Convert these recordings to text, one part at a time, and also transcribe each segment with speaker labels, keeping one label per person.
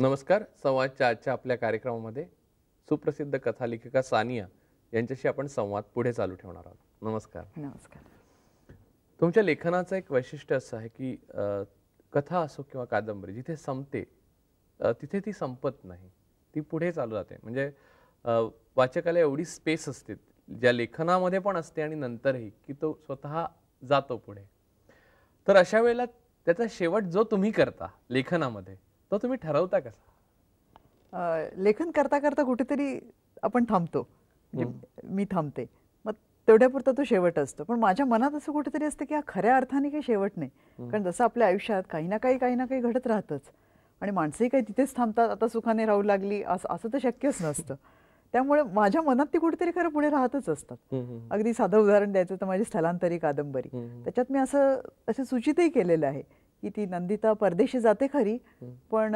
Speaker 1: नमस्कार. संवादच्या आजच्या आपल्या कार्यक्रमामध्ये सुप्रसिद्ध कथालेखिका सानिया यांच्याशी आपण संवाद पुढे चालू ठेवणार आहोत. नमस्कार.
Speaker 2: नमस्कार.
Speaker 1: तुमच्या लेखनाचं एक वैशिष्ट्य असं आहे की कथा असो किंवा कादंबरी जिथे संपते तिथे ती संपत नाही, ती पुढे चालू जाते. म्हणजे वाचकाला एवढी स्पेस असते ज्या लेखनामध्ये पण असते आणि नंतरही की तो स्वतः जातो पुढे. तर अशा वेळेला त्याचा शेवट जो तुम्ही करता लेखनामध्ये तो तुम्ही ठरवता कसा?
Speaker 2: लेखन करता करता कुठेतरी आपण थांबतो, मी थांबते, मग तेवढ्यापुरता तो शेवट असतो. पण माझ्या मनात असं कुठेतरी असतं की हा खऱ्या अर्थाने काही शेवट नाही. कारण जसं आपल्या आयुष्यात काही ना काही घडत राहतच आणि माणसंही काही तिथेच थांबतात, आता सुखाने राहू लागली असं तर शक्यच नसतं. त्यामुळे माझ्या मनात ती कुठेतरी खरं पुढे राहतच असतात. अगदी साधं उदाहरण द्यायचं तर माझी स्थलांतरी कादंबरी, त्याच्यात मी असं सूचितही केलेलं आहे की ती नंदिता परदेशी जाते खरी, पण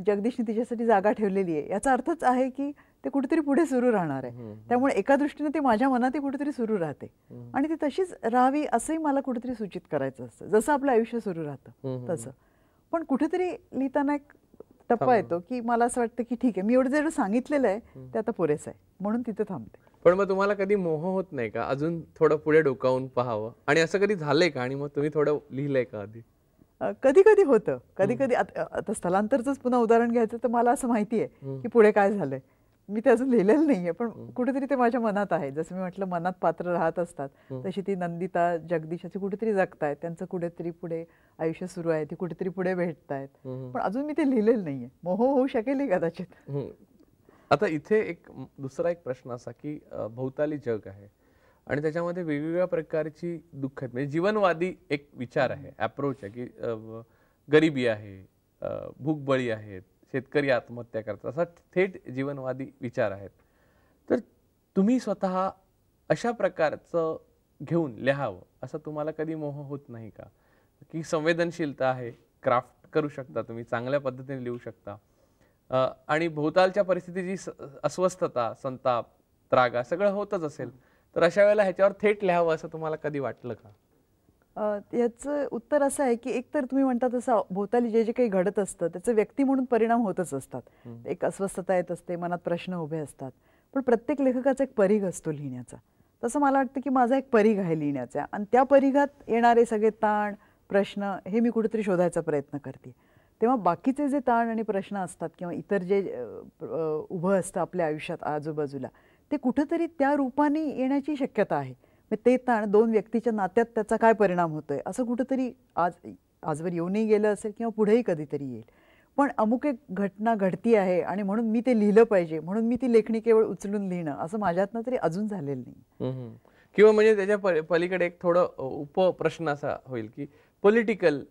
Speaker 2: जगदीशने तिच्यासाठी जागा ठेवलेली आहे. याचा अर्थच आहे की ते कुठेतरी पुढे सुरू राहणार आहे. त्यामुळे एका दृष्टीने ते माझ्या मनातही कुठेतरी सुरू राहते आणि ती तशीच राहावी असंही मला कुठेतरी सूचित करायचं असतं, जसं आपलं आयुष्य सुरू राहतं तसं. पण कुठेतरी लिहिताना एक टप्पा येतो की मला असं वाटतं की ठीक आहे, मी एवढं जेवढं सांगितलेलं आहे ते आता पुरेसं आहे, म्हणून तिथे थांबते.
Speaker 1: पण मग तुम्हाला कधी मोह होत नाही का अजून थोडं पुढे डोकावून पाहावं? आणि असं कधी झालंय का? आणि मग तुम्ही थोडं लिहिलंय का आधी?
Speaker 2: कधी कधी होतं, कधी कधी. आता स्थलांतरच पुन्हा उदाहरण घ्यायचं तर मला असं माहिती आहे की पुढे काय झालंय. मी ते अजून लिहिलेलं नाहीये, पण कुठेतरी ते माझ्या मनात आहे. जसं मी म्हटलं, मनात पात्र राहत असतात, तशी ती नंदिता जगदीशाची कुठेतरी जगतायत, त्यांचं कुठेतरी पुढे आयुष्य सुरू आहे, ती कुठेतरी पुढे भेटतायत. पण अजून मी ते लिहिलेलं नाहीये. मोह होऊ शकेल कदाचित.
Speaker 1: आता इथे एक दुसरा एक प्रश्न असा की भोवताली जग आहे आणि त्याच्यामध्ये वेगवेगळ्या प्रकारची दुःख आहेत. म्हणजे जीवनवादी एक विचार आहे, अप्रोच आहे की गरिबी आहे, भूकबळी आहेत, शेतकरी आत्महत्या करतात, असा थेट जीवनवादी विचार आहेत. तर तुम्ही स्वतः अशा प्रकारचं घेऊन लिहावं असं तुम्हाला कधी मोह होत नाही का? की संवेदनशीलता आहे, क्राफ्ट करू शकता, तुम्ही चांगल्या पद्धतीने लिहू शकता आणि भोवतालच्या परिस्थितीची अस्वस्थता, संताप, त्रागा सगळं होतच असेल, तर अशा वेळेला ह्याच्यावर थेट लिहावं असं तुम्हाला कधी वाटलं का?
Speaker 2: याचं उत्तर असं आहे की एकतर तुम्ही म्हणता तसं भोवताली जे जे काही घडत असतं त्याचे व्यक्ती म्हणून परिणाम होतच असतात. एक अस्वस्थता येत असते, मनात प्रश्न उभे असतात. पण प्रत्येक लेखकाचा एक परीघ असतो लिहिण्याचा. तसं मला वाटतं की माझा एक परीघ आहे लिहिण्याचा आणि त्या परीघात येणारे सगळे ताण, प्रश्न हे मी कुठेतरी शोधायचा प्रयत्न करते. तेव्हा बाकीचे जे ताण आणि प्रश्न असतात किंवा इतर जे उभं असतं आपल्या आयुष्यात आजूबाजूला, ते कुठेतरी त्या रूपाने येण्याची शक्यता आहे. ते ताण दोन व्यक्तीच्या नात्यात त्याचा काय परिणाम होतोय असं कुठेतरी आजवर येऊनही गेलं असेल किंवा पुढेही कधीतरी येईल. पण अमुक एक घटना घडती आहे आणि म्हणून मी ते लिहिलं पाहिजे, म्हणून मी ती लेखणी केवळ उचलून लिहिणं असं माझ्यातनं तरी अजून झालेलं नाही.
Speaker 1: किंवा म्हणजे त्याच्या पलीकडे एक थोडं उपप्रश्न असा होईल की पॉलिटिकल,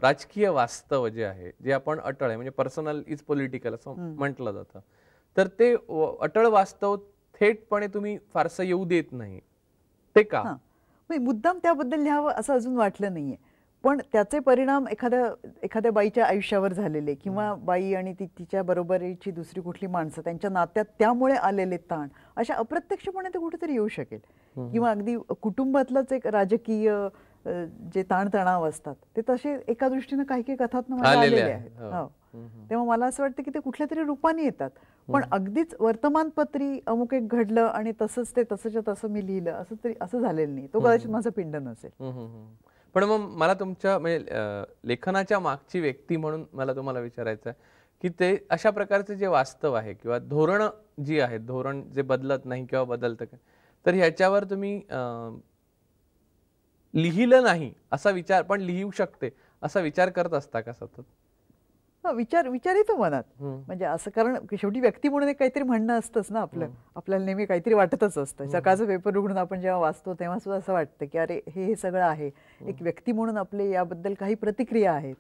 Speaker 1: राजकीय वास्तव जे आहे, जे आपण अटळ आहे, म्हणजे पर्सनल इज पॉलिटिकल असं म्हटलं जातं, तर ते अटळ वास्तव थेटपणे तुम्ही फारसं येऊ देत नाही, ते का?
Speaker 2: मुद्दाम त्याबद्दल लिहावं असं अजून वाटलं नाहीये. पण त्याचे परिणाम एखाद्या बाईच्या आयुष्यावर झालेले किंवा बाई आणि तिच्या बरोबरीची दुसरी कुठली माणसं त्यांच्या नात्यात त्यामुळे आलेले ताण अशा अप्रत्यक्षपणे ते कुठेतरी येऊ शकेल. किंवा अगदी कुटुंबातलंच एक राजकीय जे ताणतणाव असतात ते तसे एका दृष्टीनं काही कथातनं आलेले आहेत. तेव्हा मला असं वाटतं की ते कुठल्या तरी रूपाने येतात. पण अगदीच वर्तमानपत्री अमुक एक घडलं आणि तसंच ते तसंच्या तसं मी लिहिलं असं तरी असं झालेलं नाही. तो कदाचित माझं पिंड नसेल.
Speaker 1: पण मग मला तुमच्या म्हणजे लेखनाच्या मागची व्यक्ती म्हणून मला तुम्हाला विचारायचं आहे की ते अशा प्रकारचे जे वास्तव आहे किंवा धोरण जी आहेत, धोरण जे बदलत नाही किंवा बदलतं, तर ह्याच्यावर तुम्ही लिहिलं नाही असा विचार पण लिहू शकते असा विचार करत असता का सतत?
Speaker 2: विचार येतो मनात. म्हणजे असं, कारण शेवटी व्यक्ती म्हणून एक काहीतरी म्हणणं असतंच ना आपलं. आपल्याला नेहमी काहीतरी वाटतच असतं. सकाळचं पेपर उघडून आपण जेव्हा वाचतो तेव्हा सुद्धा असं वाटतं की अरे हे सगळं आहे, एक व्यक्ती म्हणून आपले याबद्दल काही प्रतिक्रिया आहेत.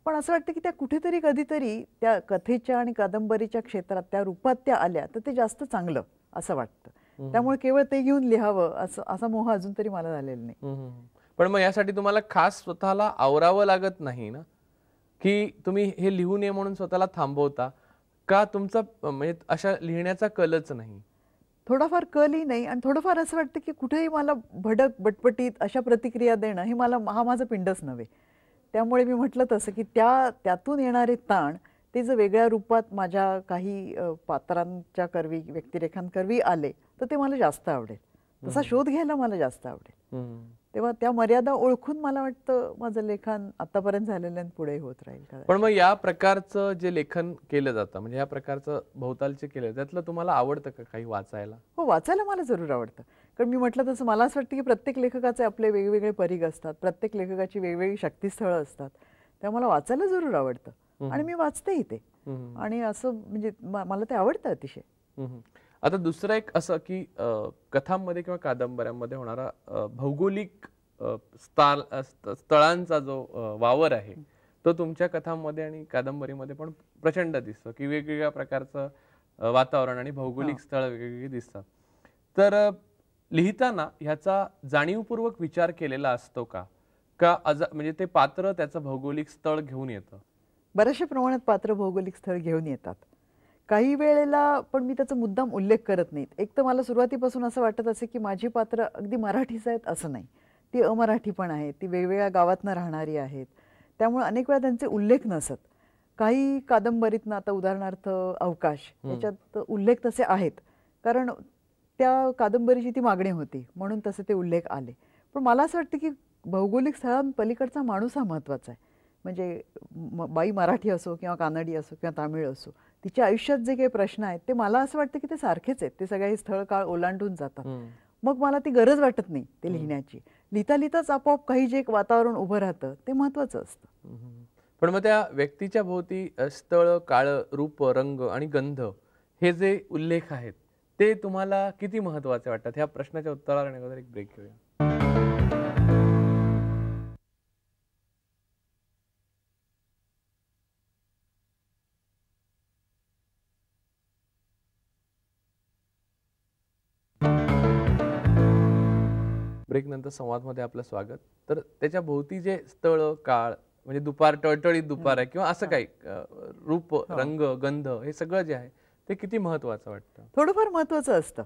Speaker 2: पण असं वाटतं की त्या कुठेतरी कधीतरी त्या कथेच्या आणि कादंबरीच्या क्षेत्रात त्या रूपात त्या आल्या तर ते जास्त चांगलं असं वाटतं. त्यामुळे केवळ ते घेऊन लिहावं असा मोह अजून तरी मला झालेला नाही.
Speaker 1: पण मग यासाठी तुम्हाला खास स्वतःला आवरावं लागत नाही ना, की तुम्ही हे लिहू नये म्हणून स्वतःला थांबवता का? तुमचा म्हणजे अशा लिहिण्याचा कलच नाही?
Speaker 2: थोडाफार कलही नाही आणि थोडंफार असं वाटतं की कुठेही मला भडक बटपटीत अशा प्रतिक्रिया देणं हे हा माझं पिंडच नव्हे. त्यामुळे मी म्हटलं तसं की त्यातून येणारे ताण ते जर वेगळ्या रूपात माझ्या काही पात्रांच्या करवी व्यक्तिरेखांकरवी आले तर ते मला जास्त आवडेल. तसा शोध घ्यायला मला जास्त आवडेल. तेव्हा त्या मर्यादा ओळखून मला वाटतं माझं लेखन आतापर्यंत झालेलं आणि पुढे होत राहील.
Speaker 1: पण मग या प्रकारचं जे लेखन केलं जातं म्हणजे या प्रकारचं भोवतालचे केलं त्यातलं तुम्हाला आवडतं का काही वाचायला?
Speaker 2: हो, वाचायला मला जरूर आवडतं. कारण मी म्हटलं तसं मला असं वाटतं की प्रत्येक लेखकाचे आपले वेगवेगळे परीघ असतात, प्रत्येक लेखकाची वेगवेगळी शक्तिस्थळं असतात. तेव्हा मला वाचायला जरूर आवडतं आणि मी वाचतेही ते. आणि असं म्हणजे मला ते आवडतं अतिशय.
Speaker 1: आता दुसरं एक असं की कथांमध्ये किंवा कादंबऱ्यांमध्ये होणारा भौगोलिक स्थळांचा जो वावर आहे तो तुमच्या कथांमध्ये आणि कादंबरीमध्ये पण प्रचंड दिसतो की वेगवेगळ्या प्रकारचं वातावरण आणि भौगोलिक स्थळ वेगवेगळी दिसतात. तर लिहिताना ह्याचा जाणीवपूर्वक विचार केलेला असतो का म्हणजे ते पात्र त्याचं भौगोलिक स्थळ घेऊन येतं?
Speaker 2: बऱ्याचशा प्रमाणात पात्र भौगोलिक स्थळ घेऊन येतात. काही वेळेला पण मी त्याचा मुद्दाम उल्लेख करत नाहीत. एक तर मला सुरुवातीपासून असं वाटत असे की माझी पात्र अगदी मराठीच आहेत असं नाही, ती अमराठी पण आहेत, ती वेगवेगळ्या गावातनं राहणारी आहेत. त्यामुळे अनेक वेळा त्यांचे उल्लेख नसत. काही कादंबरीतनं आता उदाहरणार्थ अवकाश याच्यात उल्लेख तसे आहेत कारण त्या कादंबरीची ती मागणी होती म्हणून तसे ते उल्लेख आले. पण मला असं वाटतं की भौगोलिक स्थळांपलीकडचा माणूस हा महत्त्वाचा आहे. म्हणजे बाई मराठी असो किंवा कानडी असो किंवा तामिळ असो, तिच्या आयुष्यात जे काही प्रश्न आहेत ते मला असं वाटतं की ते सारखेच आहेत. ते सगळे स्थळ काळ ओलांडून जातात. मग मला ती गरज वाटत नाही ते लिहिण्याची. लिहिता लिहिताच आपोआप काही जे एक वातावरण उभं राहतं ते महत्त्वाचं असतं.
Speaker 1: पण मग त्या व्यक्तीच्या भोवती स्थळ, काळ, रूप, रंग आणि गंध हे जे उल्लेख आहेत ते तुम्हाला किती महत्त्वाचे वाटतात? ह्या प्रश्नाच्या उत्तराला अगोदर एक ब्रेक घेऊया. ब्रेक नंतर संवादमध्ये आपलं स्वागत. तर त्याच्या भोवती जे स्थळ, काळ म्हणजे दुपार, टळटळीत दुपार आहे किंवा असं काही रूप, रंग, गंध हे सगळं जे आहे ते किती महत्त्वाचं वाटतं?
Speaker 2: थोडंफार महत्त्वाचं असतं.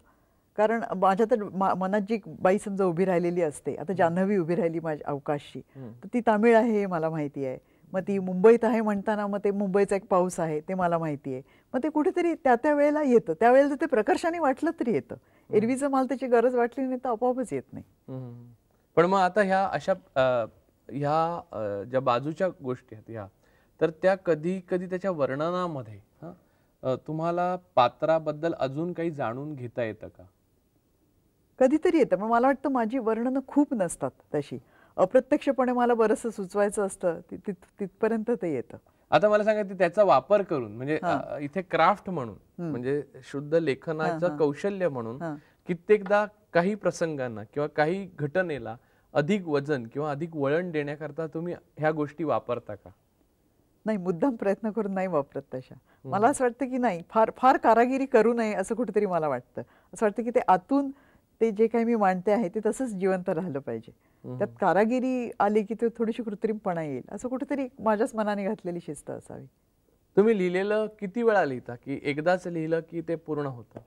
Speaker 2: कारण माझ्या तर मनात जी बाई समजा उभी राहिलेली असते, आता जान्हवी उभी राहिली माझ्या अवकाशची, तर ती तामिळ आहे हे मला माहिती आहे. मग ती मुंबईत आहे म्हणताना मग ते मुंबईचा एक पाऊस आहे ते मला माहिती आहे. मग ते कुठेतरी त्या त्या वेळेला येतं. त्यावेळेला ते प्रकर्षाने वाटलं तरी येतं. एरवीचं मला त्याची गरज वाटली नाही तर आपोआपच येत नाही.
Speaker 1: पण मग आता ह्या अशा ज्या बाजूच्या गोष्टी आहेत ह्या तर त्या कधी कधी त्याच्या वर्णनामध्ये तुम्हाला पात्राबद्दल अजून काही जाणून घेता येतं का?
Speaker 2: कधीतरी येतं. पण मला वाटतं माझी वर्णनं खूप नसतात तशी. अप्रत्यक्षपणे मला बरंचसं सुचवायचं असतं तिथपर्यंत ते येतं.
Speaker 1: आता मला सांगा त्याचा वापर करून म्हणजे इथे क्राफ्ट म्हणून म्हणजे शुद्ध लेखनाचं कौशल्य म्हणून कित्येकदा काही प्रसंगांना किंवा काही घटनेला अधिक वजन किंवा अधिक वळण देण्याकरता तुम्ही ह्या गोष्टी वापरता का?
Speaker 2: नाही, मुद्दाम प्रयत्न करून नाही वापरत तशा. मला असं वाटतं की नाही, फार फार कारागिरी करू नये असं कुठेतरी मला वाटतं. असं वाटतं की ते आतून ते जे काही मी मांडते आहे ते तसंच जिवंत राहिलं पाहिजे. त्यात कारागिरी आली की ते थोडीशी कृत्रिमपणा येईल असं कुठेतरी माझ्याच मनाने घातलेली शिस्त असावी.
Speaker 1: तुम्ही लिहिलेलं किती वेळा लिहिता की एकदाच लिहिलं की ते पूर्ण होतं?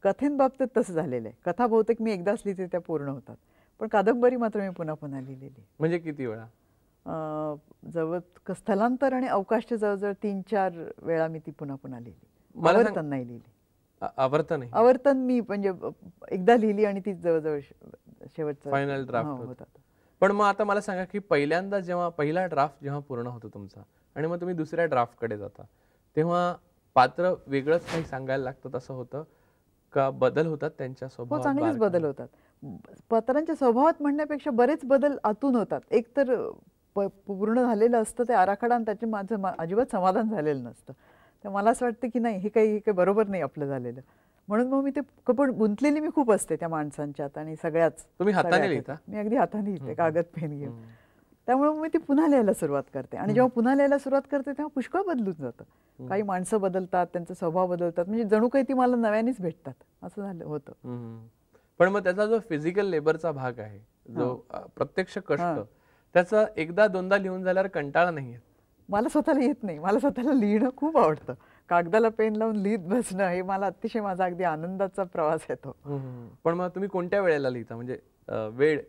Speaker 2: कथेंबाबतीत तसं झालेलं आहे. कथा बहुतेक मी एकदाच लिहिते त्या पूर्ण होतात. पण कादंबरी मात्र मी पुन्हा पुन्हा लिहिलेली.
Speaker 1: म्हणजे किती वेळा?
Speaker 2: जवळ स्थलांतर आणि अवकाशच्या जवळजवळ 3-4 वेळा मी ती पुन्हा पुन्हा लिहिली. आवर्तन नाही लिहिली. आवर्तन मी म्हणजे एकदा लिहिली आणि ती जवळजवळ शेवटचा
Speaker 1: फायनल ड्राफ्ट होता. पण मग आता मला सांगा की पहिल्यांदा जेव्हा पहिला ड्राफ्ट जेव्हा पूर्ण होतो तुमचा आणि मग तुम्ही दुसऱ्या ड्राफ्ट कडे जाता तेव्हा पात्र वेगळंच काही सांगायला लागतं असं होतं का? बदल होतात त्यांच्या स्वभावात?
Speaker 2: चांगलेच बदल होतात. पात्रांच्या स्वभावात म्हणण्यापेक्षा बरेच बदल आतून होतात. एक तर पूर्ण झालेलं असतं ते आराखडा आणि त्याचे माझं अजिबात समाधान झालेलं नसतं. तर मला असं वाटतं की नाही, हे काही बरोबर नाही आपलं झालेलं. म्हणून मग मी ते पण गुंतलेली मी खूप असते त्या माणसांच्यात आणि सगळ्याच.
Speaker 1: तुम्ही हाताने लिहिता?
Speaker 2: मी अगदी हाताने लिहिते, कागद पेन घेऊन. त्यामुळे मी ती पुन्हा लिहायला सुरुवात करते आणि जेव्हा पुन्हा लिहायला सुरुवात करते तेव्हा पुष्कळ बदलून जातं. काही माणसं बदलतात, त्यांचा स्वभाव बदलतात, म्हणजे जणू काही ती मला नव्यानेच भेटतात असं झालं होतं.
Speaker 1: पण मग त्याचा जो फिजिकल लेबरचा भाग आहे, जो प्रत्यक्ष कष्ट, त्याचा एकदा दोनदा लिहून झाल्यावर कंटाळा नाही येत?
Speaker 2: मला स्वतःला येत नाही. मला स्वतःला लिहिणं खूप आवडतं. कागदाला पेन लावून लिहित बसणं हे मला अतिशय माझा अगदी आनंदाचा प्रवास येतो.
Speaker 1: पण मग तुम्ही कोणत्या वेळेला लिहिता म्हणजे वेळ?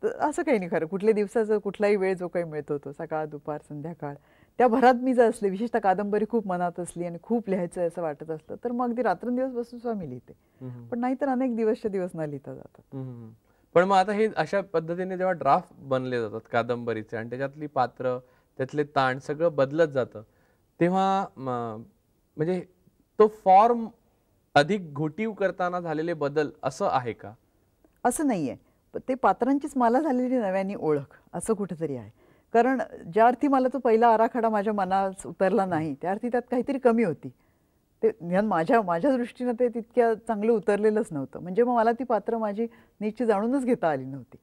Speaker 2: तर असं काही नाही खरं. कुठल्या दिवसाचा कुठलाही वेळ जो काही मिळतो तो सकाळ, दुपार, संध्याकाळ त्या भरात मी जर असले, विशेषतः कादंबरी खूप मनात असली आणि खूप लिहायचं असं वाटत असलं तर मग अगदी रात्रंदिवस बसून सुद्धा मी लिहिते. पण नाहीतर अनेक दिवसच्या दिवस न लिहिता जातात.
Speaker 1: पण मग आता हे अशा पद्धतीने जेव्हा ड्राफ्ट बनले जातात कादंबरीचे आणि त्याच्यातली पात्र, त्यातले ताण सगळं बदलत जातं, तेव्हा म्हणजे तो फॉर्म अधिक घोटीव करताना झालेले बदल असं आहे का?
Speaker 2: असं नाहीये. ते पात्रांचीच मला झालेली नव्याने ओळख असं कुठेतरी आहे. कारण ज्या अर्थी मला तो पहिला आराखडा माझ्या मनात उतरला नाही, त्या अर्थी त्यात काहीतरी कमी होती. ते निदान माझ्या माझ्या दृष्टीनं ते तितक्या चांगलं उतरलेलंच नव्हतं. म्हणजे मग मला ती पात्र माझी नीटची जाणूनच घेता आली नव्हती,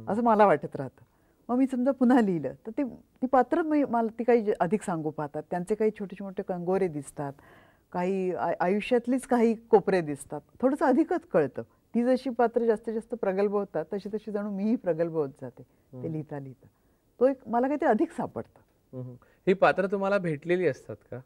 Speaker 2: असं मला वाटत राहतं. मग मी समजा पुन्हा लिहिलं तर ती पात्र मला ती काही अधिक सांगू पाहतात. त्यांचे काही छोटे छोटे कंगोरे दिसतात, काही आयुष्यातलीच काही कोपरे दिसतात. थोडंसं अधिकच कळतं. ती जशी पात्र जास्तीत जास्त प्रगल्भ होतात तशी तशी जणू मीही प्रगल्भ होत जाते ते लिहिता लिहिता. तो एक मला काहीतरी अधिक सापडतं.
Speaker 1: ही पात्र तुम्हाला भेटलेली असतात का?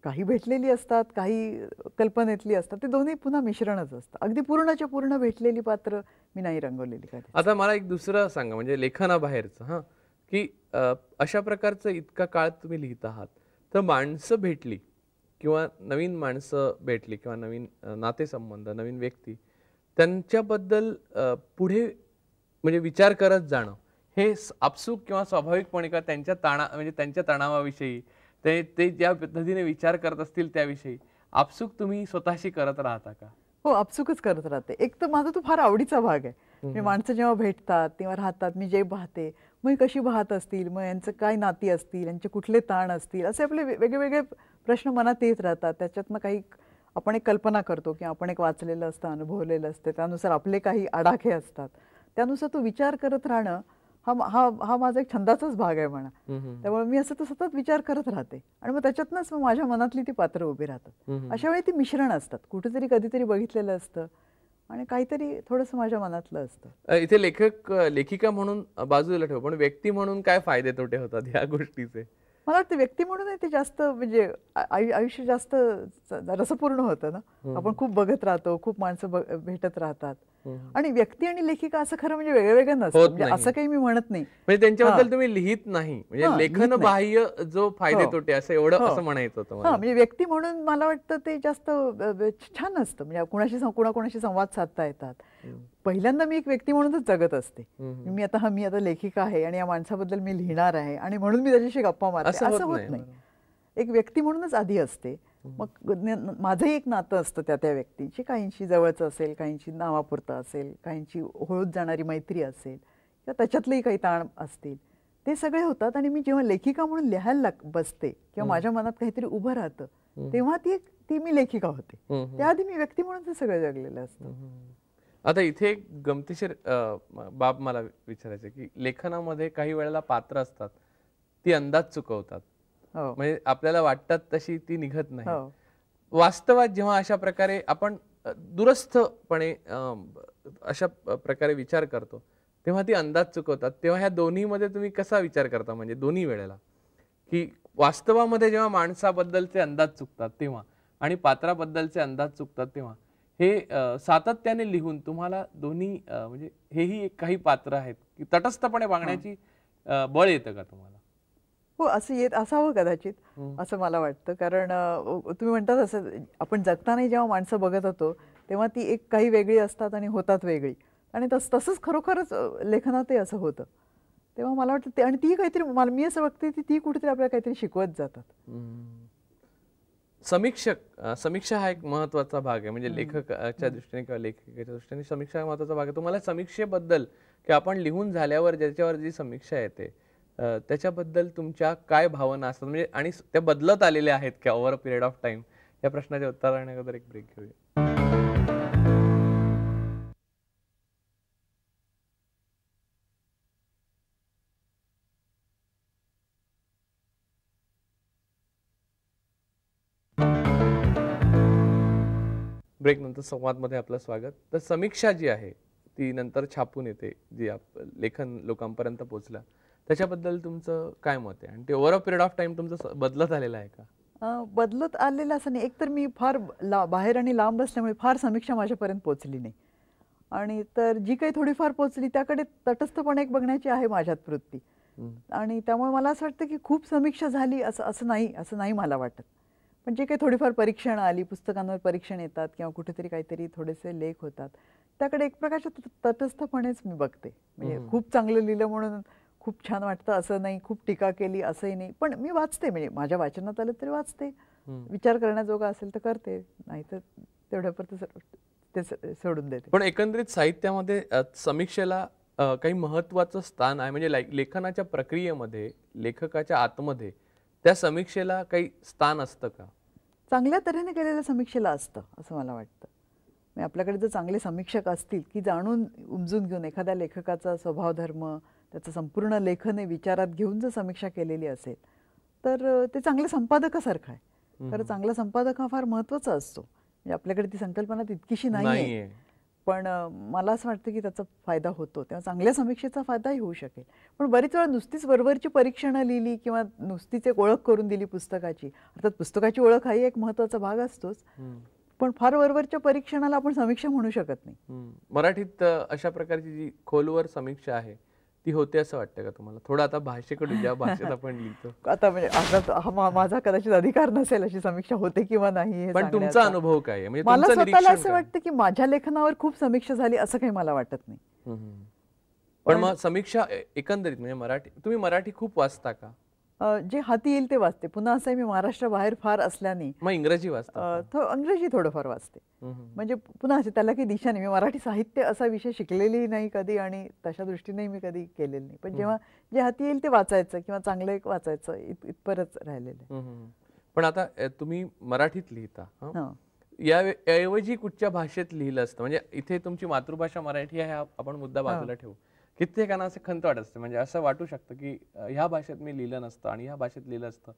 Speaker 2: काही भेटलेली असतात, काही कल्पनेतली असतात. ते दोन्ही पुन्हा मिश्रणच असतं. अगदी पूर्णच्या पूर्ण भेटलेली पात्र मी नाही रंगवलेली कधी.
Speaker 1: आता मला एक दुसरं सांगा, म्हणजे लेखनाबाहेरचं की अशा प्रकारचं इतका काळ तुम्ही लिहित आहात, तर माणसं भेटली किंवा नवीन माणसं भेटली किंवा नवीन नातेसंबंध, नवीन व्यक्ती, त्यांच्याबद्दल पुढे म्हणजे विचार करत जाणं हे आपसूक किंवा स्वाभाविकपणे का त्यांच्या म्हणजे त्यांच्या तणावाविषयी ते ज्या पद्धतीने विचार करत असतील त्याविषयी आपसूक तुम्ही स्वतःशी करत राहता का?
Speaker 2: हो, आपसुकच करत राहते. एक तर माझा तो फार आवडीचा भाग आहे. मी माणसं जेव्हा भेटतात तेव्हा राहतात, मी जे पाहते मग कशी पाहत असतील, मग यांचं काय नाती असतील, यांचे कुठले ताण असतील, असे आपले वेगवेगळे प्रश्न मनात येत राहतात. त्याच्यातनं काही आपण एक कल्पना करतो की आपण एक वाचलेलं असतं, अनुभवलेलं असतं, त्यानुसार आपले काही आडाखे असतात. त्यानुसार तो विचार करत राहणं हा हा हा माझा एक छंदाचाच भाग आहे म्हणा. त्यामुळे मी असं तो सतत विचार करत राहते आणि मग त्याच्यातनंच मग माझ्या मनातली ती पात्र उभी राहतात. अशा वेळी ती मिश्रण असतात. कुठेतरी कधीतरी बघितलेलं असतं आणि काहीतरी थोडंसं माझ्या मनातलं असतं.
Speaker 1: इथे लेखिका म्हणून बाजूला ठेव, पण व्यक्ती म्हणून काय फायदे तोटे होतात या गोष्टीचे?
Speaker 2: मला वाटतं व्यक्ती म्हणून ते जास्त म्हणजे आयुष्य जास्त रसपूर्ण होतं ना. आपण खूप बघत राहतो, खूप माणसं भेटत राहतात आणि व्यक्ती आणि लेखिका असं खरं म्हणजे वेगळं नसतं. म्हणजे असं काही मी म्हणत नाही.
Speaker 1: म्हणजे त्यांच्याबद्दल तुम्ही लिहित नाही, म्हणजे लेखन बाह्य जो फायदे तोटे असं एवढं असं म्हणायचं होतं मला.
Speaker 2: म्हणजे व्यक्ती म्हणून मला वाटतं ते जास्त छान असतं. म्हणजे कुणाकोणाशी संवाद साधता येतात. पहिल्यांदा मी एक व्यक्ती म्हणूनच जगत असते. मी आता लेखिका आहे आणि या माणसाबद्दल मी लिहिणार आहे आणि म्हणून मी त्याच्याशी गप्पा मारते असं होत नाही. एक व्यक्ती म्हणूनच आधी असते. मग माझंही एक नातं असतं त्या व्यक्तीची. काहींशी जवळचं असेल, काहींशी नावापुरतं असेल, काहींची होत जाणारी मैत्री असेल किंवा त्याच्यातलेही काही ताण असतील, ते सगळे होतात. आणि मी जेव्हा लेखिका म्हणून लिहायला बसते किंवा माझ्या मनात काहीतरी उभं राहतं तेव्हा ती मी लेखिका होते. त्याआधी मी व्यक्ती म्हणून ते सगळं जगलेलं असतं.
Speaker 1: आता इथे एक गमतीशीर बाब मला विचारायचं की लेखनामध्ये काही वेळेला पात्र असतात ती अंदाज चुकवतात, म्हणजे आपल्याला वाटतात तशी ती निघत नाही. वास्तवात जेव्हा अशा प्रकारे आपण दुरस्थपणे अशा प्रकारे विचार करतो तेव्हा ती अंदाज चुकवतात. तेव्हा ह्या दोन्हीमध्ये तुम्ही कसा विचार करता, म्हणजे दोन्ही वेळेला, की वास्तवामध्ये जेव्हा माणसाबद्दलचे अंदाज चुकतात तेव्हा आणि पात्राबद्दलचे अंदाज चुकतात तेव्हा हे सातत्याने लिहून तुम्हाला दोन्ही म्हणजे हेही काही पात्र आहेत की तटस्थपणे वागण्याची बळ येतं का तुम्हाला?
Speaker 2: हो, असं असावं कदाचित असं मला वाटतं. कारण तुम्ही म्हणतात असं आपण जगतानाही जेव्हा माणसं बघत होतो तेव्हा ती एक काही वेगळी असतात आणि होतात वेगळी, आणि तसंच खरोखरच लेखनातही असं होतं. तेव्हा मला वाटतं ते, आणि ती काहीतरी मी असं बघते ती कुठेतरी आपल्याला काहीतरी शिकवत जातात.
Speaker 1: समीक्षा हा एक महत्वाचा भाग आहे, म्हणजे लेखकाच्या दृष्टीने किंवा लेखिकेच्या दृष्टीने समीक्षा हा महत्वाचा भाग आहे. तुम्हाला समीक्षेबद्दल की आपण लिहून झाल्यावर ज्याच्यावर जी समीक्षा येते त्याच्याबद्दल तुमच्या काय भावना असतात, म्हणजे आणि त्या बदलत आलेल्या आहेत का over a period of time? या प्रश्नाचे उत्तर देण्याअगोदर एक ब्रेक घेऊया. ब्रेक नंतर संवादमध्ये आपलं स्वागत. तर समीक्षा जी आहे ती नंतर छापून येते, जी लेखन लोकांपर्यंत पोहोचलं, त्याच्याबद्दल तुमचं काय मत आहे? आणि ते over a period of time तुमचं बदलत आलेलं आहे का?
Speaker 2: बदलत आलेलं असं नाही. एकतर मी फार बाहेर आणि लांब असल्यामुळे फार समीक्षा माझ्यापर्यंत पोहोचली नाही. आणि तर जी काही थोडीफार पोचली त्याकडे तटस्थपणे एक बघण्याची आहे माझ्यात वृत्ती. आणि त्यामुळे मला असं वाटतं की खूप समीक्षा झाली असं नाही मला वाटत. पण जे काही थोडीफार परीक्षण आली, पुस्तकांवर परीक्षण येतात किंवा कुठेतरी काहीतरी थोडेसे लेख होतात, त्याकडे एक प्रकारच्या तटस्थपणेच मी बघते. म्हणजे खूप चांगलं लिहिलं म्हणून खूप छान वाटतं असं नाही, खूप टीका केली असंही नाही. पण मी वाचते, म्हणजे माझ्या वाचनात आलं तरी वाचते. विचार करण्याजोगा असेल तर करते, नाही तर तेवढ्यापुरतं ते सोडून देते.
Speaker 1: पण एकंदरीत साहित्यामध्ये समीक्षेला काही महत्वाचं स्थान आहे, म्हणजे लेखनाच्या प्रक्रियेमध्ये, लेखकाच्या आतमध्ये त्या समीक्षेला काही स्थान असतं का?
Speaker 2: चांगल्या तऱ्हेने केलेल्या समीक्षेला असतं असं मला वाटतं. म्हणजे आपल्याकडे जर चांगले समीक्षक असतील की जाणून उमजून घेऊन एखाद्या लेखकाचा स्वभाव धर्म, त्याचं संपूर्ण लेखन विचारात घेऊन जर समीक्षा केलेली असेल तर ते चांगले संपादकासारखं आहे. तर चांगला संपादक हा फार महत्त्वाचा असतो. म्हणजे आपल्याकडे ती संकल्पना तितकीशी नाहीये, पण मला असं वाटतं की त्याचा फायदा होतो. तेव्हा चांगल्या समीक्षेचा फायदाही होऊ शकेल. पण बरीच वेळा नुसतीच वरवरची परीक्षणं लिहिली किंवा नुसतीच एक ओळख करून दिली पुस्तकाची, अर्थात पुस्तकाची ओळख हाही एक महत्त्वाचा भाग असतोच, पण फार वरवरच्या परीक्षणाला आपण समीक्षा म्हणू शकत नाही.
Speaker 1: मराठीत अशा प्रकारची जी खोलवर समीक्षा आहे ती होते असं वाटतं का तुम्हाला? थोडं आता भाषेकडे, ज्या भाषेत आपण लिहितो,
Speaker 2: आता म्हणजे आता माझा कदाचित अधिकार नसेल अशी समीक्षा होते किंवा नाही हे
Speaker 1: पण तुमचा अनुभव काय आहे? म्हणजे
Speaker 2: मला
Speaker 1: तुमचं
Speaker 2: स्वतःला
Speaker 1: निरीक्षण
Speaker 2: असं
Speaker 1: काय?
Speaker 2: वाटतं की माझ्या लेखनावर खूप समीक्षा झाली असं काही मला वाटत नाही.
Speaker 1: पण मग समीक्षा एकंदरीत म्हणजे तुम्ही मराठी खूप वाचता का?
Speaker 2: जे हाती येईल ते वाचते. पुन्हा असं मी महाराष्ट्राबाहेर फार असल्याने
Speaker 1: मग इंग्रजी वाचता का?
Speaker 2: इंग्रजी थोडंफार वाचते. म्हणजे पुन्हा असे त्याला काही दिशा नाही. मी मराठी साहित्य असा विषय शिकलेली नाही कधी आणि तशा दृष्टीने मी कधी केलेलं नाही. पण जेव्हा जे हाती येईल ते वाचायचं किंवा चांगलं एक वाचायचं इतपरच राहिलेलं आहे.
Speaker 1: पण आता तुम्ही मराठीत लिहिता, या ऐवजी कुठच्या भाषेत लिहिलं असतं? म्हणजे इथे तुमची मातृभाषा मराठी आहे, आपण मुद्दा बाजूला ठेवू. कित्येकांना असं खंत वाटत असते, म्हणजे असं वाटू शकतं की ह्या भाषेत मी लिहिलं नसतं आणि ह्या भाषेत लिहिलं असतं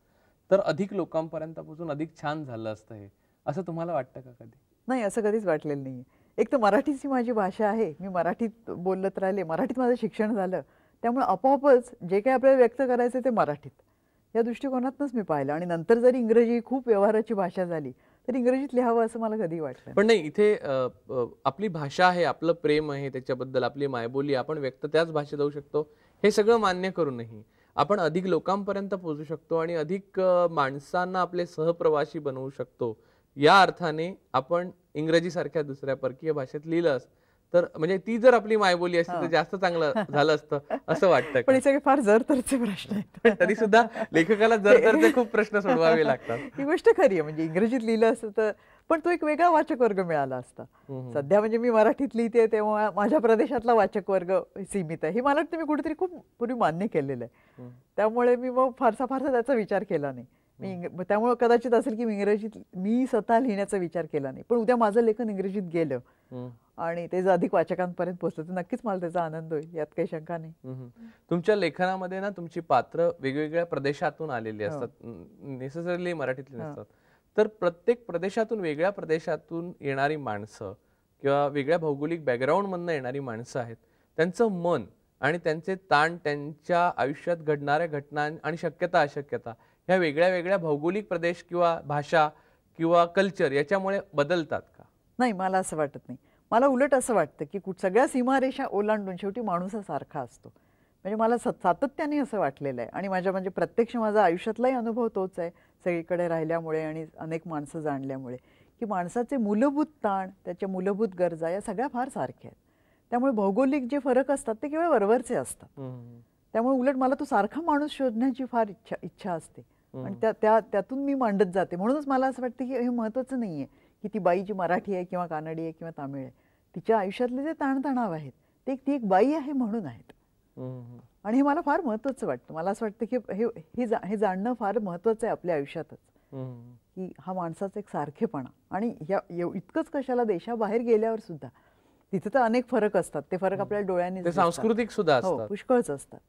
Speaker 1: तर अधिक लोकांपर्यंत पोहोचून अधिक छान झालं असतं. हे असं तुम्हाला वाटतं का कधी?
Speaker 2: नाही, असं कधीच वाटलेलं नाही. एक तर मराठीची माझी भाषा आहे, मी मराठीत बोलत राहिले, मराठीत माझं शिक्षण झालं, त्यामुळे आपोआपच जे काही आपल्याला व्यक्त करायचं ते मराठीत, या दृष्टिकोनातूनच मी पाहिलं. आणि नंतर जरी इंग्रजी खूप व्यवहाराची भाषा झाली तर इंग्रजीत लिहावं असं मला कधी वाटलं.
Speaker 1: पण नाही, इथे आपली भाषा आहे, आपलं प्रेम आहे त्याच्याबद्दल, आपली मायबोली, आपण व्यक्त त्याच भाषेत होऊ शकतो, हे सगळं मान्य करूनही आपण अधिक लोकांपर्यंत पोहोचू शकतो आणि अधिक माणसांना आपले सहप्रवासी बनवू शकतो. या अर्थाने आपण इंग्रजी सारख्या दुसऱ्या परकीय भाषेत लिहिलं तर म्हणजे ती जर आपली मायबोली असती तर जास्त चांगलं झालं असतं असं वाटतं.
Speaker 2: पण हे सगळे फार जरतरचे प्रश्न आहेत.
Speaker 1: पण तरी सुद्धा लेखकाला जरतरचे खूप प्रश्न सोडवावे लागतात.
Speaker 2: ही गोष्ट खरी आहे. म्हणजे इंग्रजीत लिहिलं असतं तर पण तो एक वेगळा वाचक वर्ग मिळाला असता. सध्या म्हणजे मी मराठीत लिहिते तेव्हा माझ्या प्रदेशातला वाचक वर्ग सीमित आहे, हे मला वाटतं मी कुठेतरी खूप पूर्वी मान्य केलेलं आहे. त्यामुळे मी मग फारसा त्याचा विचार केला नाही. त्यामुळे कदाचित असेल की मी स्वतः लिहिण्याचा विचार केला नाही. पण उद्या माझं लेखन इंग्रजीत गेलं आणि ते जर अधिक वाचकांपर्यंत पोहोचलं तर नक्कीच मला त्याचा आनंद होईल, यात काही शंका नाही.
Speaker 1: तुमच्या लेखनामध्ये ना तुमची पात्र वेगवेगळ्या प्रदेशातून आलेली असतात, नेसेसरली मराठीतली नसतात. तर प्रत्येक प्रदेशातून, वेगळ्या प्रदेशातून येणारी माणसं किंवा वेगळ्या भौगोलिक बॅकग्राऊंड मधनं येणारी माणसं आहेत, त्यांचं मन आणि त्यांचे ताण, त्यांच्या आयुष्यात घडणाऱ्या घटना आणि शक्यता अशक्यता ह्या वेगळ्या वेगळ्या भौगोलिक प्रदेश किंवा भाषा किंवा कल्चर याच्यामुळे बदलतात का?
Speaker 2: नाही, मला असं वाटत नाही. मला उलट असं वाटतं की सगळ्या सीमारेषा ओलांडून शेवटी माणूस हा सारखा असतो. म्हणजे मला सातत्याने असं वाटलेलं आहे आणि म्हणजे प्रत्यक्ष माझा आयुष्यातलाही अनुभव तोच आहे, सगळीकडे राहिल्यामुळे आणि अनेक माणसं जाणल्यामुळे, की माणसाचे मूलभूत ताण, त्याच्या मूलभूत गरजा या सगळ्या फार सारख्या आहेत. त्यामुळे भौगोलिक जे फरक असतात ते केवळ वरवरचे असतात. त्यामुळे उलट मला तो सारखा माणूस शोधण्याची फार इच्छा असते आणि त्यातून मी मांडत जाते. म्हणूनच मला असं वाटतं की हे महत्त्वाचं नाहीये की ती बाई जी मराठी आहे किंवा कानडी आहे किंवा तामिळ आहे, तिच्या आयुष्यातले जे ताणतणाव आहेत ते ती एक बाई आहे म्हणून आहेत. आणि हे मला फार महत्त्वाचं वाटतं. मला असं वाटतं की हे जाणणं फार महत्त्वाचं आहे आपल्या आयुष्यातच, की हा माणसाचा एक सारखेपणा. आणि इतकंच कशाला, देशाबाहेर गेल्यावर सुद्धा तिथे तर अनेक फरक असतात, ते फरक आपल्याला डोळ्यांनी
Speaker 1: सांस्कृतिक सुद्धा असतात,
Speaker 2: पुष्कळच असतात.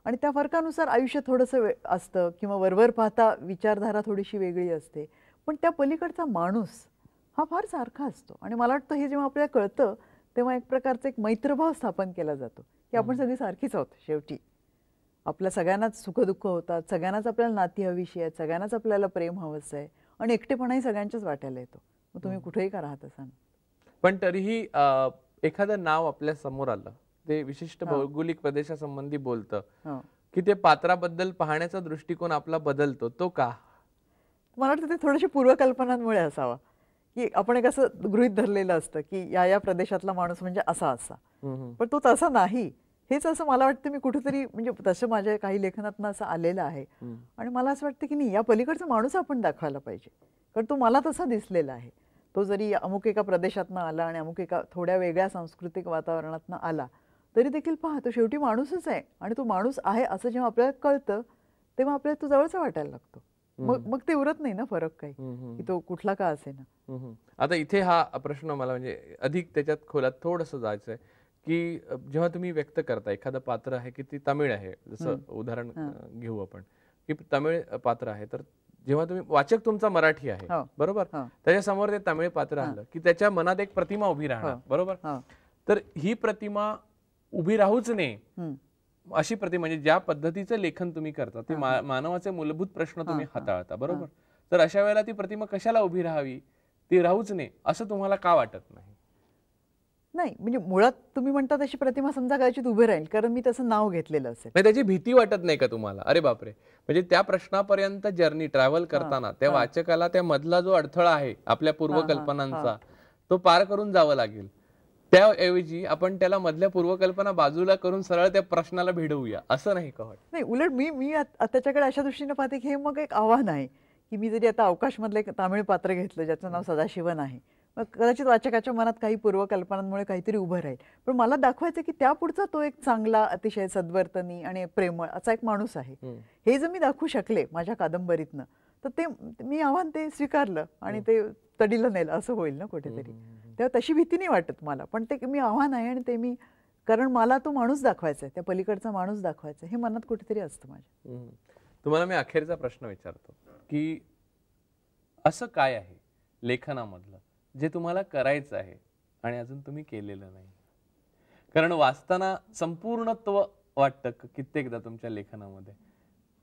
Speaker 2: आणि त्या फरकानुसार आयुष्य थोडंसं असतं किंवा वरवर पाहता विचारधारा थोडीशी वेगळी असते, पण त्या पलीकडचा माणूस हा फार सारखा असतो. आणि मला वाटतं हे जेव्हा आपल्याला कळतं तेव्हा एक प्रकारचा एक मैत्रभाव स्थापन केला जातो की आपण सगळी सारखीच आहोत. शेवटी आपल्या सगळ्यांनाच सुखदुःख होतात, सगळ्यांनाच आपल्याला नाती हवीशी आहेत, सगळ्यांनाच आपल्याला प्रेम हवंच आहे आणि एकटेपणाही सगळ्यांच्याच वाट्याला येतो, मग तुम्ही कुठेही का राहत असाल.
Speaker 1: पण तरीही एखादं नाव आपल्या समोर आलं, ते विशिष्ट भौगोलिक प्रदेशासंबंधी बोलतं,
Speaker 2: हो.
Speaker 1: की ते पात्राबद्दल पाहण्याचा दृष्टिकोन आपला बदलतो, तो का?
Speaker 2: मला वाटतं ते थोडीशी पूर्वकल्पनांमुळे असावा, की आपण एक असं गृहीत धरलेलं असतं, की या प्रदेशातला माणूस म्हणजे असा. पण तो तसा नाही. हेच असं मला वाटतं मी कुठेतरी म्हणजे तसं माझ्या काही लेखनातनं असं आलेलं आहे. आणि मला असं वाटतं, की नाही या पलीकडचा माणूस आपण दाखवायला पाहिजे. कारण तो मला तसा दिसलेला आहे. तो जरी अमुक एका प्रदेशातनं आला आणि अमुक एका थोड्या वेगळ्या सांस्कृतिक वातावरणातनं आला, तरी देखील पहा तो शेवटी माणूसच आहे आणि तो माणूस आहे असं जेव्हा आपल्याला कळतं, तेव्हा आपल्याला तो जवळचा वाटायला लागतो. मग ते उरत नाही ना फरक काही, की तो कुठला का असेना.
Speaker 1: आता इथे हा प्रश्न मला म्हणजे अधिक त्याच्यात खोलात थोडंसं जायचंय, की जेव्हा तुम्ही व्यक्त करता एखादं पात्र आहे की ती तमिळ आहे, जसं उदाहरण घेऊ आपण, की तमिळ पात्र आहे, तर जेव्हा तुम्ही वाचक तुमचा मराठी आहे, बरोबर, त्याच्यासमोर ते तमिळ पात्र आलं की त्याच्या मनात एक प्रतिमा उभी राहणार, बरोबर. तर ही प्रतिमा उभी राहूच नये अशी प्रतिमा, म्हणजे ज्या पद्धतीचं लेखन तुम्ही करता ते मानवाचे मूलभूत प्रश्न तुम्ही हाताळता, बरोबर. तर अशा वेळेला ती प्रतिमा कशाला उभी राहावी, ती राहूच नये असं तुम्हाला का वाटत नाही?
Speaker 2: नाही, म्हणजे मुळात तुम्ही म्हणता तशी प्रतिमा समजा कदाचित उभी राहील, कारण मी तसं नाव घेतलेलं असेल.
Speaker 1: म्हणजे त्याची भीती वाटत नाही का तुम्हाला? अरे बापरे, म्हणजे त्या प्रश्नापर्यंत जर्नी ट्रॅव्हल करताना त्या वाचकाला त्या मधला जो अडथळा आहे आपल्या पूर्वकल्पनांचा, तो पार करून जावं लागेल. त्याऐवजी आपण त्याला मधल्या पूर्वकल्पना बाजूला करून सरळ त्या प्रश्नाला भिडवूया, असं नाही का वाटत?
Speaker 2: नाही, उलट मी त्याच्याकडे अशा दृष्टीने पाहते की हे मग एक आव्हान आहे, की मी जरी आता अवकाशमधलं एक तामिळ पात्र घेतलं ज्याचं नाव सदाशिवन आहे, मग कदाचित वाचकाच्या मनात काही पूर्वकल्पनांमुळे काहीतरी उभं राहील, पण मला दाखवायचं की त्यापुढचा तो एक चांगला, अतिशय सद्वर्तनी आणि प्रेमळ असा एक माणूस आहे. हे जर मी दाखवू शकले माझ्या कादंबरीतनं, तर ते मी आव्हान ते स्वीकारलं आणि ते तडीला नेलं असं होईल ना कुठेतरी. तेव्हा तशी भीती नाही वाटत मला, पण ते मी आव्हान आहे आणि ते मी, कारण मला तो माणूस दाखवायचा आहे, त्या पलीकडचा माणूस दाखवायचा हे मनात कुठेतरी असतं माझ्या.
Speaker 1: तुम्हाला मी अखेरचा प्रश्न विचारतो, की असं काय आहे लेखनामधलं जे तुम्हाला करायचं आहे आणि अजून तुम्ही केलेलं नाही? कारण वाचताना संपूर्णत्व वाटतं कित्येकदा तुमच्या लेखनामध्ये,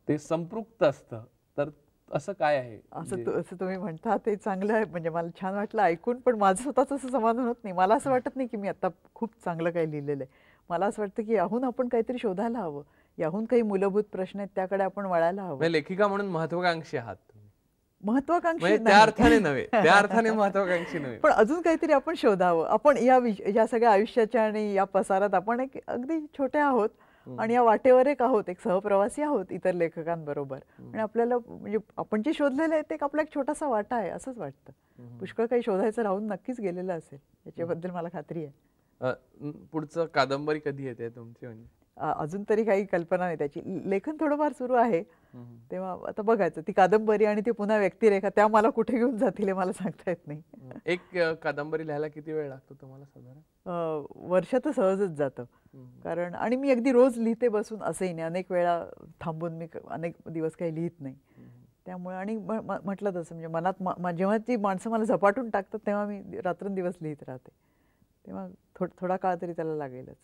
Speaker 1: ते संपृक्त असतं, तर असं काय आहे?
Speaker 2: असं तुम्ही म्हणता ते चांगलं आहे, म्हणजे मला छान वाटलं ऐकून, पण माझं स्वतःच असं समाधान होत नाही. मला असं वाटत नाही की मी आता खूप चांगलं काही लिहिलेलं आहे. मला असं वाटतं की याहून आपण काहीतरी शोधायला हवं, याहून काही मूलभूत प्रश्न आहेत त्याकडे आपण वळायला हवं.
Speaker 1: लेखिका म्हणून महत्वाकांक्षी आहात तुम्ही.
Speaker 2: महत्वाकांक्षी
Speaker 1: त्या अर्थाने नव्हे, त्या अर्थाने महत्वाकांक्षी नव्हे,
Speaker 2: पण अजून काहीतरी आपण शोधावं. आपण या सगळ्या आयुष्याच्या आणि या पसारात आपण एक अगदी छोटे आहोत आणि या वाटेवर एक आहोत, एक सहप्रवासी आहोत इतर लेखकांबरोबर, आणि आपल्याला म्हणजे आपण जे शोधलेलं आहे ते आपला एक छोटासा वाटा आहे असंच वाटतं. पुष्कळ काही शोधायचं राहून नक्कीच गेलेलं असेल, याच्याबद्दल मला खात्री आहे.
Speaker 1: पुढचं कादंबरी कधी येते तुमची? म्हणजे
Speaker 2: अजून तरी काही कल्पना नाही त्याची. लेखन थोडंफार सुरू आहे, तेव्हा आता बघायचं ती कादंबरी आणि ती पुन्हा व्यक्तिरेखा त्या मला कुठे घेऊन जातील हे मला सांगता येत नाही.
Speaker 1: एक कादंबरी लिहायला किती वेळ लागतो तुम्हाला साधारण?
Speaker 2: वर्ष तर सहजच जातं, कारण आणि मी अगदी रोज लिहिते बसून असंही नाही, अनेक वेळा थांबून मी अनेक दिवस काही लिहित नाही. त्यामुळे आणि म्हटलं तसं म्हणजे मनात जेव्हा ती माणसं मला झपाटून टाकतात तेव्हा मी रात्रंदिवस लिहित राहते, तेव्हा थोडा काळ तरी त्याला लागेलच.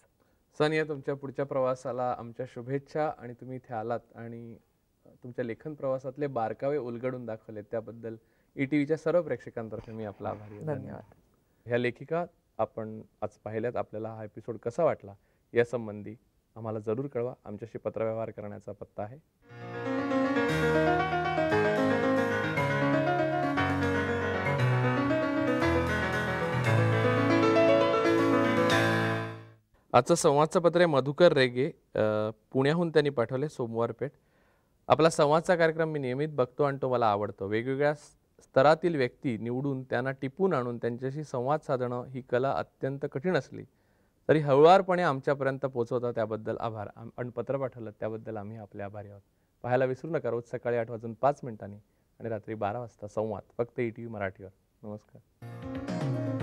Speaker 1: सानिया, तुमच्या पुढच्या प्रवासाला आमच्या शुभेच्छा, आणि तुम्ही इथे आलात आणि तुमच्या लेखन प्रवासातले बारकावे उलगडून दाखवले त्याबद्दल ETVच्या सर्व प्रेक्षकांतर्फे मी आपला आभारी आहे.
Speaker 2: धन्यवाद.
Speaker 1: ह्या लेखिका आपण आज पाहिल्यात. आपल्याला हा एपिसोड कसा वाटला यासंबंधी आम्हाला जरूर कळवा. आमच्याशी पत्रव्यवहार करण्याचा पत्ता आहे आजचं संवादचं पत्र आहे मधुकर रेगे, पुण्याहून त्यांनी पाठवले, सोमवार पेठ. आपला संवादचा कार्यक्रम मी नियमित बघतो आणि तो मला आवडतो. वेगवेगळ्या स्तरातील व्यक्ती निवडून त्यांना टिपून आणून त्यांच्याशी संवाद साधणं ही कला अत्यंत कठीण असली तरी हळुवारपणे आमच्यापर्यंत पोहोचवता त्याबद्दल आभार. आणि पत्र पाठवलं त्याबद्दल आम्ही आपले आभारी आहोत. पाहायला विसरू नका रोज सकाळी 8:05 आणि रात्री 12 वाजता संवाद, फक्त ETV मराठीवर. नमस्कार.